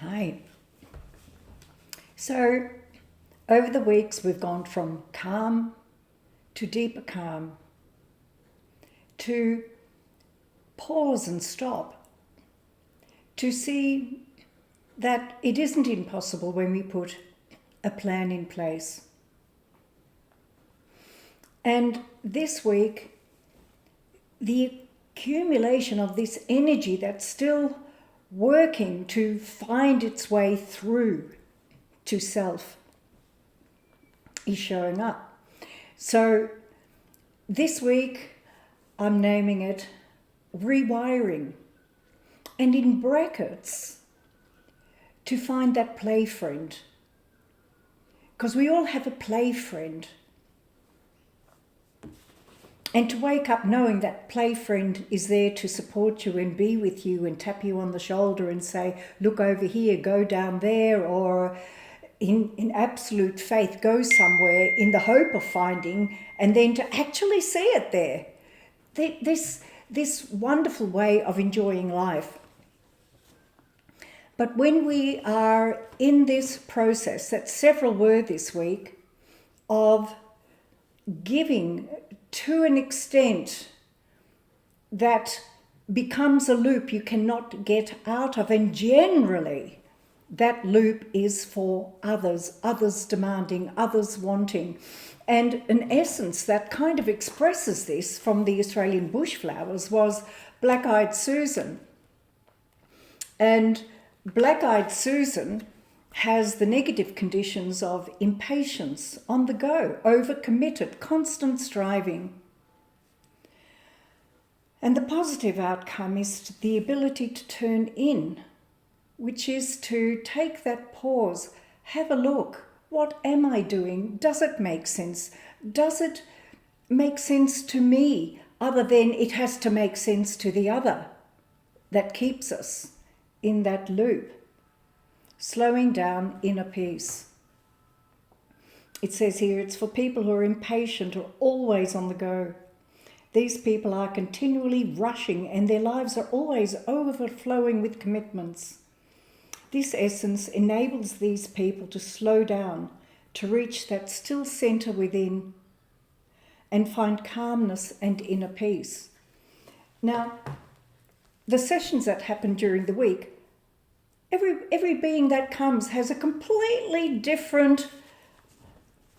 Hi. So, over the weeks, we've gone from calm to deeper calm to pause and stop to see that it isn't impossible when we put a plan in place. And this week, the accumulation of this energy that's still working to find its way through to self is showing up. So this week I'm naming it Rewiring, and in brackets to find that play friend, because we all have a play friend. And to wake up knowing that play friend is there to support you and be with you and tap you on the shoulder and say, look over here, go down there, or in absolute faith, go somewhere in the hope of finding, and then to actually see it there. This wonderful way of enjoying life. But when we are in this process, that several were this week, of giving to an extent that becomes a loop you cannot get out of, and generally that loop is for others demanding, others wanting. And an essence that kind of expresses this from the Australian bushflowers was Black-Eyed Susan. And Black-Eyed Susan has the negative conditions of impatience, on the go, overcommitted, constant striving. And the positive outcome is the ability to turn in, which is to take that pause, have a look. What am I doing? Does it make sense? Does it make sense to me, other than it has to make sense to the other? That keeps us in that loop. Slowing down, inner peace. It says here it's for people who are impatient or always on the go. These people are continually rushing and their lives are always overflowing with commitments. This essence enables these people to slow down, to reach that still center within and find calmness and inner peace. Now, the sessions that happen during the week, every being that comes has a completely different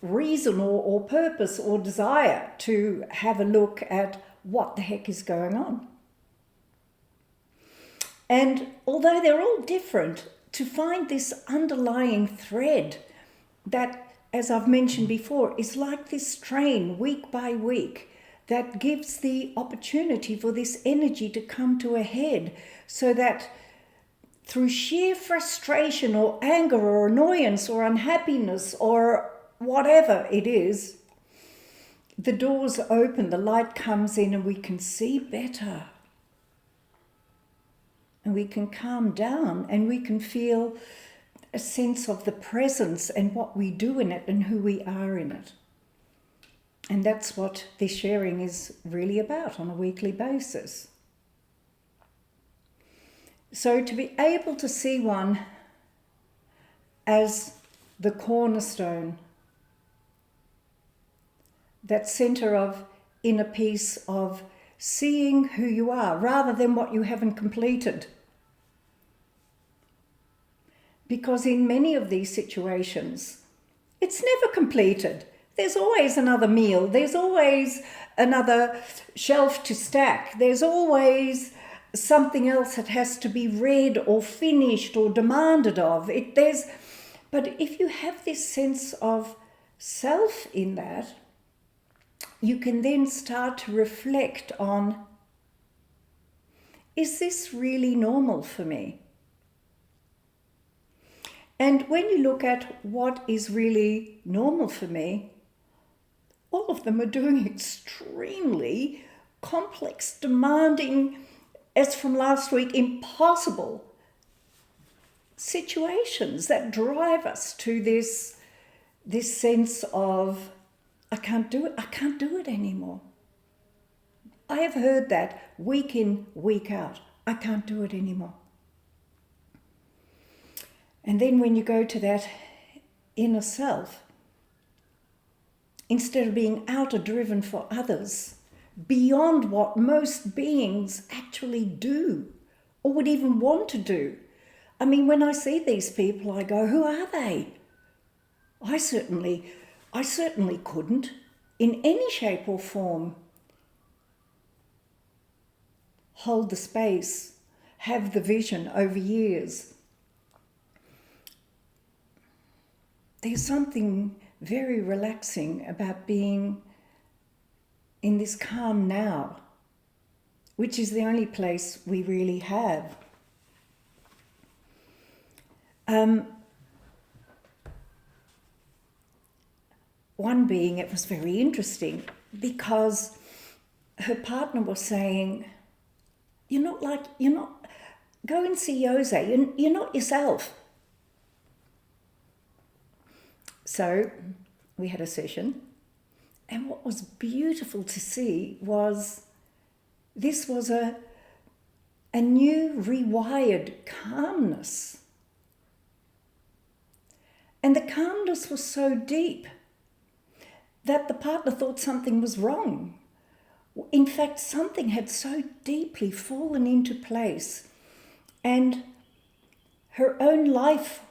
reason or purpose or desire to have a look at what the heck is going on. And although they're all different, to find this underlying thread that, as I've mentioned before, is like this train week by week that gives the opportunity for this energy to come to a head, so that through sheer frustration or anger or annoyance or unhappiness or whatever it is, the doors open, the light comes in, and we can see better. And we can calm down, and we can feel a sense of the presence and what we do in it and who we are in it. And that's what this sharing is really about on a weekly basis. So to be able to see one as the cornerstone, that center of inner peace, of seeing who you are rather than what you haven't completed. Because in many of these situations, it's never completed. There's always another meal. There's always another shelf to stack. There's always something else that has to be read or finished or demanded of. But if you have this sense of self in that, you can then start to reflect on, is this really normal for me? And when you look at what is really normal for me, all of them are doing extremely complex, demanding, as from last week, impossible situations that drive us to this sense of, I can't do it anymore. I have heard that week in, week out. I can't do it anymore. And then when you go to that inner self, instead of being outer-driven for others, beyond what most beings actually do or would even want to do. I mean, when I see these people, I go, who are they? I certainly couldn't, in any shape or form, hold the space, have the vision over years. There's something very relaxing about being in this calm now, which is the only place we really have. One being, it was very interesting because her partner was saying, go and see Jose, you're not yourself. So we had a session, and what was beautiful to see was this was a new rewired calmness. And the calmness was so deep that the partner thought something was wrong. In fact, something had so deeply fallen into place, and her own life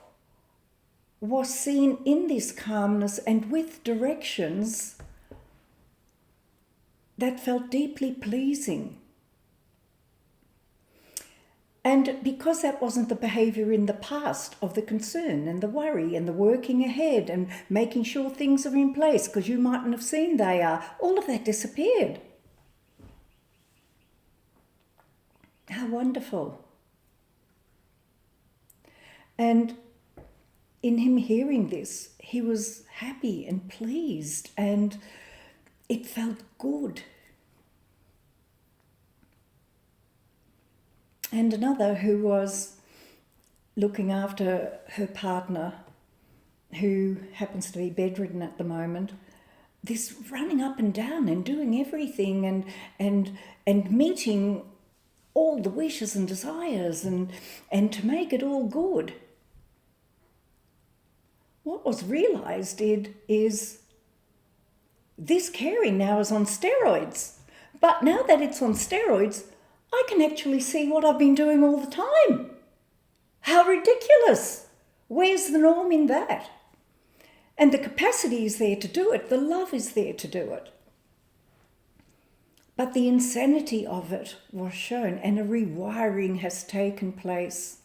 was seen in this calmness and with directions that felt deeply pleasing. And because that wasn't the behaviour in the past of the concern and the worry and the working ahead and making sure things are in place because you mightn't have seen they are, all of that disappeared. How wonderful. And in him hearing this, he was happy and pleased, and it felt good. And another who was looking after her partner, who happens to be bedridden at the moment, this running up and down and doing everything and meeting all the wishes and desires and to make it all good. What was realised is this caring now is on steroids. But now that it's on steroids, I can actually see what I've been doing all the time. How ridiculous. Where's the norm in that? And the capacity is there to do it. The love is there to do it. But the insanity of it was shown, and a rewiring has taken place.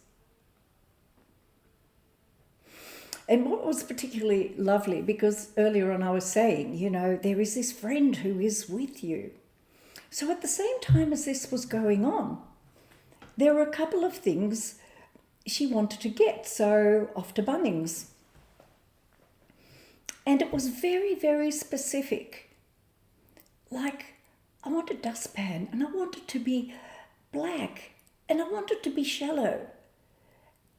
And what was particularly lovely, because earlier on I was saying, there is this friend who is with you. So at the same time as this was going on, there were a couple of things she wanted to get, so off to Bunnings. And it was very, very specific. Like, I want a dustpan, and I want it to be black, and I want it to be shallow.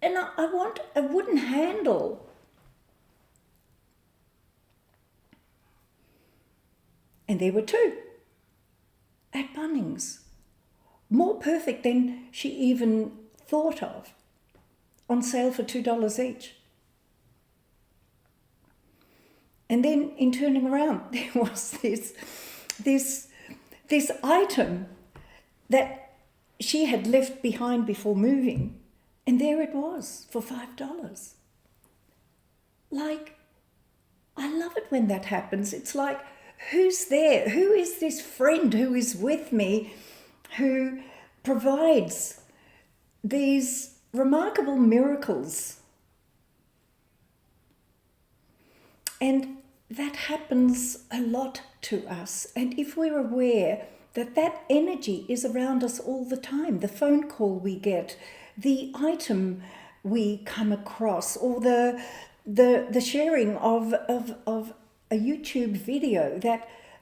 And I want a wooden handle. And there were two at Bunnings, more perfect than she even thought of, on sale for $2 each. And then in turning around, there was this item that she had left behind before moving, and there it was for $5. Like, I love it when that happens. It's like, who's there? Who is this friend who is with me, who provides these remarkable miracles? And that happens a lot to us. And if we're aware that that energy is around us all the time, the phone call we get, the item we come across, or the sharing of a YouTube video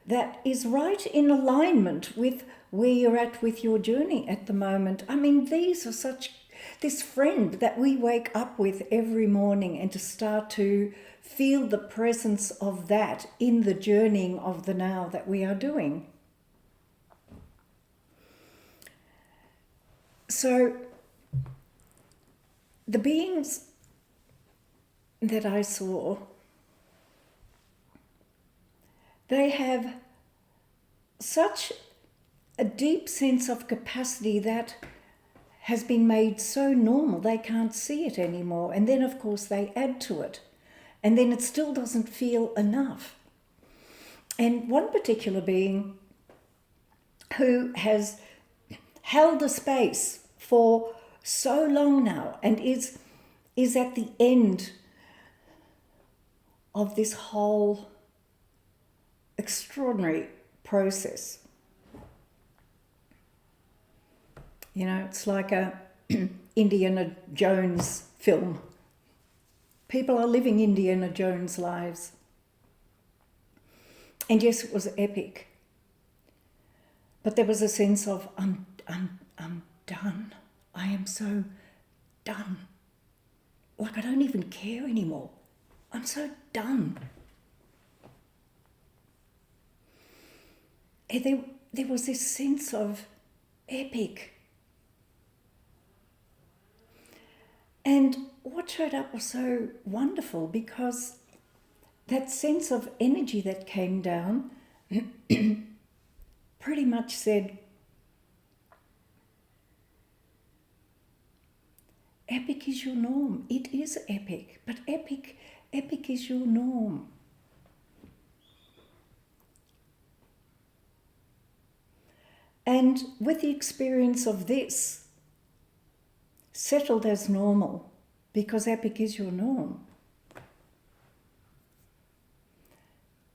that is right in alignment with where you're at with your journey at the moment. I mean, these are this friend that we wake up with every morning, and to start to feel the presence of that in the journeying of the now that we are doing. So the beings that I saw, they have such a deep sense of capacity that has been made so normal they can't see it anymore. And then, of course, they add to it. And then it still doesn't feel enough. And one particular being who has held a space for so long now and is at the end of this whole extraordinary process. You know, it's like a Indiana Jones film. People are living Indiana Jones lives. And yes, it was epic. But there was a sense of, I'm done. I am so done. Like I don't even care anymore. I'm so done. And there was this sense of epic. And what showed up was so wonderful because that sense of energy that came down pretty much said, epic is your norm. It is epic, but epic is your norm. And with the experience of this, settled as normal, because epic is your norm,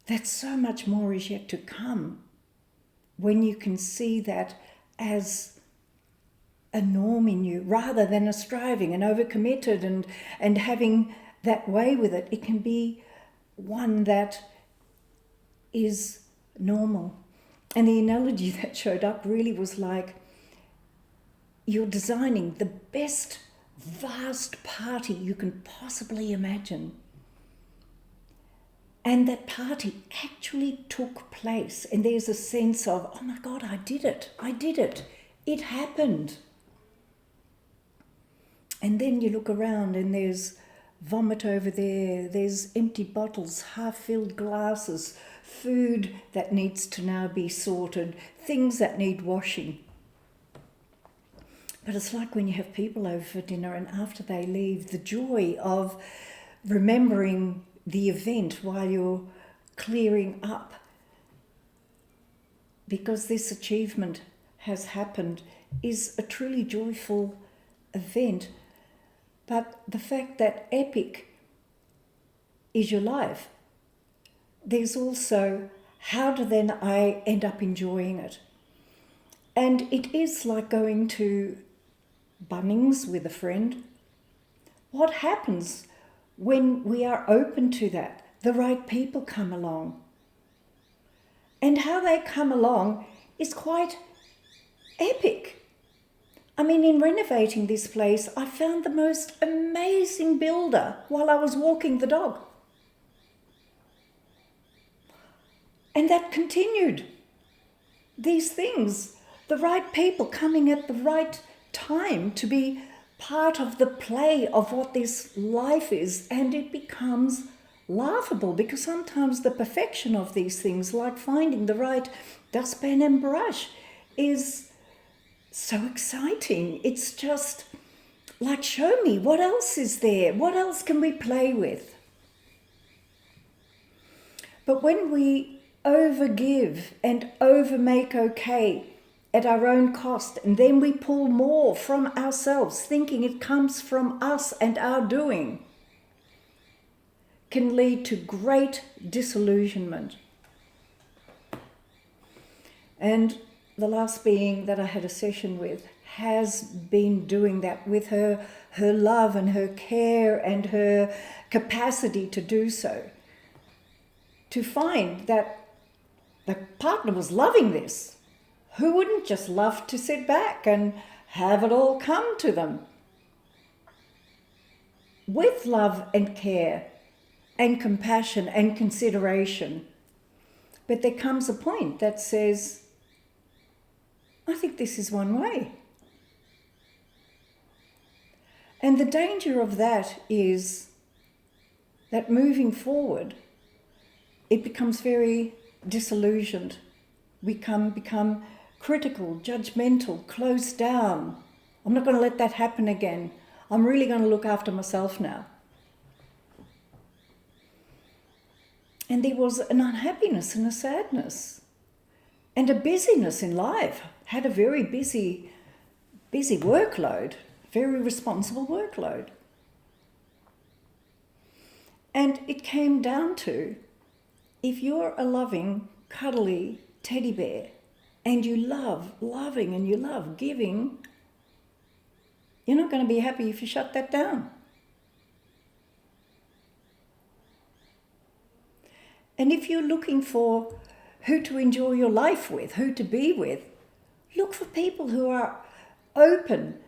that so much more is yet to come when you can see that as a norm in you rather than a striving and overcommitted and having that way with it. It can be one that is normal. And the analogy that showed up really was like you're designing the best vast party you can possibly imagine. And that party actually took place. And there's a sense of, oh my God, I did it. It happened. And then you look around and there's vomit over there, there's empty bottles, half-filled glasses, food that needs to now be sorted, things that need washing. But it's like when you have people over for dinner and after they leave, the joy of remembering the event while you're clearing up, because this achievement has happened, is a truly joyful event. But the fact that epic is your life, there's also how do then I end up enjoying it? And it is like going to Bunnings with a friend. What happens when we are open to that? The right people come along. And how they come along is quite epic. I mean, in renovating this place, I found the most amazing builder while I was walking the dog. And that continued. These things, the right people coming at the right time to be part of the play of what this life is, and it becomes laughable because sometimes the perfection of these things, like finding the right dustpan and brush, is so exciting. It's just like, show me, what else is there? What else can we play with? But when we overgive and overmake okay at our own cost, and then we pull more from ourselves, thinking it comes from us and our doing, can lead to great disillusionment. And the last being that I had a session with has been doing that with her love and her care and her capacity to do so. To find that the partner was loving this. Who wouldn't just love to sit back and have it all come to them? With love and care and compassion and consideration. But there comes a point that says, I think this is one way. And the danger of that is that moving forward, it becomes very disillusioned. We become critical, judgmental, closed down. I'm not going to let that happen again. I'm really going to look after myself now. And there was an unhappiness and a sadness and a busyness in life. Had a very busy workload, very responsible workload. And it came down to, if you're a loving, cuddly teddy bear and you love loving and you love giving, you're not going to be happy if you shut that down. And if you're looking for who to enjoy your life with, who to be with, look for people who are open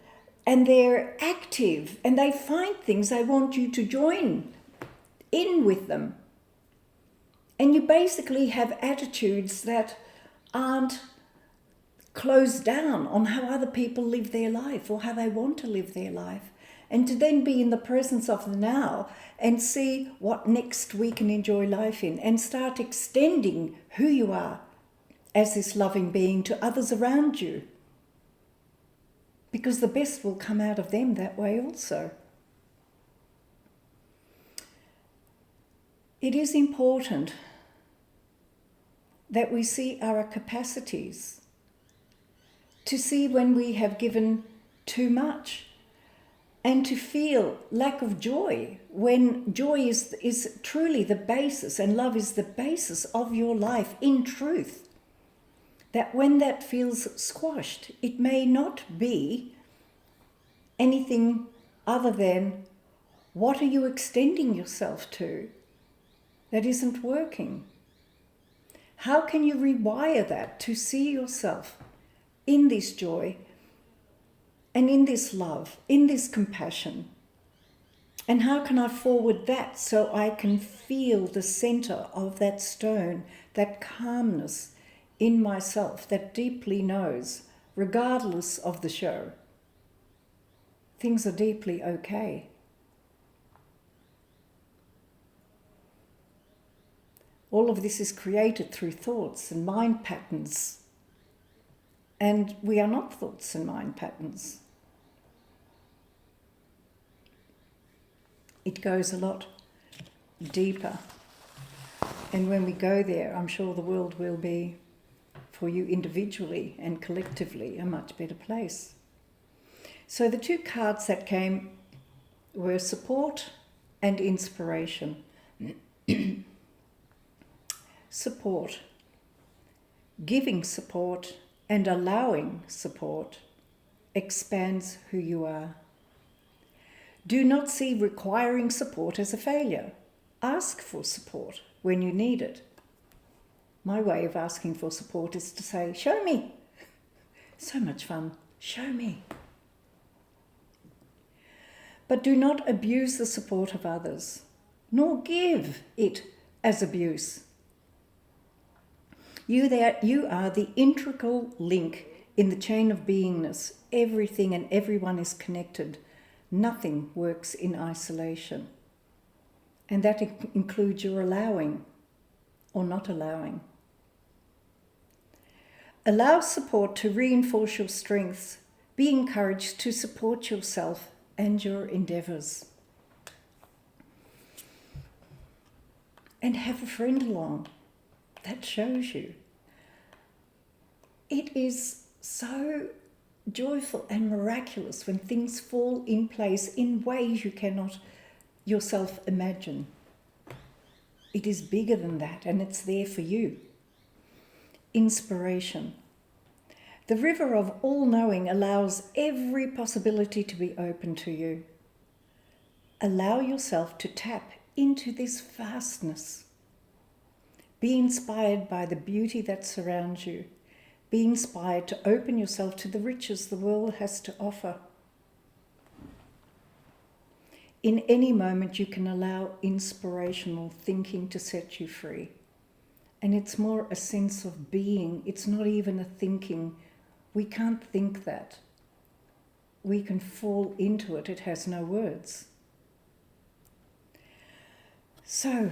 and they're active and they find things they want you to join in with them. And you basically have attitudes that aren't closed down on how other people live their life or how they want to live their life. And to then be in the presence of the now and see what next we can enjoy life in and start extending who you are as this loving being to others around you. Because the best will come out of them that way also. It is important that we see our capacities, to see when we have given too much, and to feel lack of joy when joy is truly the basis and love is the basis of your life in truth. That when that feels squashed, it may not be anything other than what are you extending yourself to that isn't working? How can you rewire that to see yourself in this joy and in this love, in this compassion? And how can I forward that so I can feel the center of that stone, that calmness in myself that deeply knows, regardless of the show, things are deeply okay. All of this is created through thoughts and mind patterns. And we are not thoughts and mind patterns. It goes a lot deeper. And when we go there, I'm sure the world will be, for you individually and collectively, a much better place. So the two cards that came were support and inspiration. Support. Giving support and allowing support expands who you are. Do not see requiring support as a failure. Ask for support when you need it. My way of asking for support is to say, show me. So much fun. Show me. But do not abuse the support of others, nor give it as abuse. You are the integral link in the chain of beingness. Everything and everyone is connected. Nothing works in isolation. And that includes your allowing or not allowing. Allow support to reinforce your strengths. Be encouraged to support yourself and your endeavours. And have a friend along. That shows you. It is so joyful and miraculous when things fall in place in ways you cannot yourself imagine. It is bigger than that, and it's there for you. Inspiration. The river of all-knowing allows every possibility to be open to you. Allow yourself to tap into this vastness. Be inspired by the beauty that surrounds you. Be inspired to open yourself to the riches the world has to offer. In any moment, you can allow inspirational thinking to set you free. And it's more a sense of being. It's not even a thinking. We can't think that. We can fall into it. It has no words. So,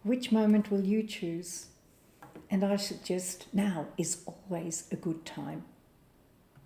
which moment will you choose? And I suggest now is always a good time.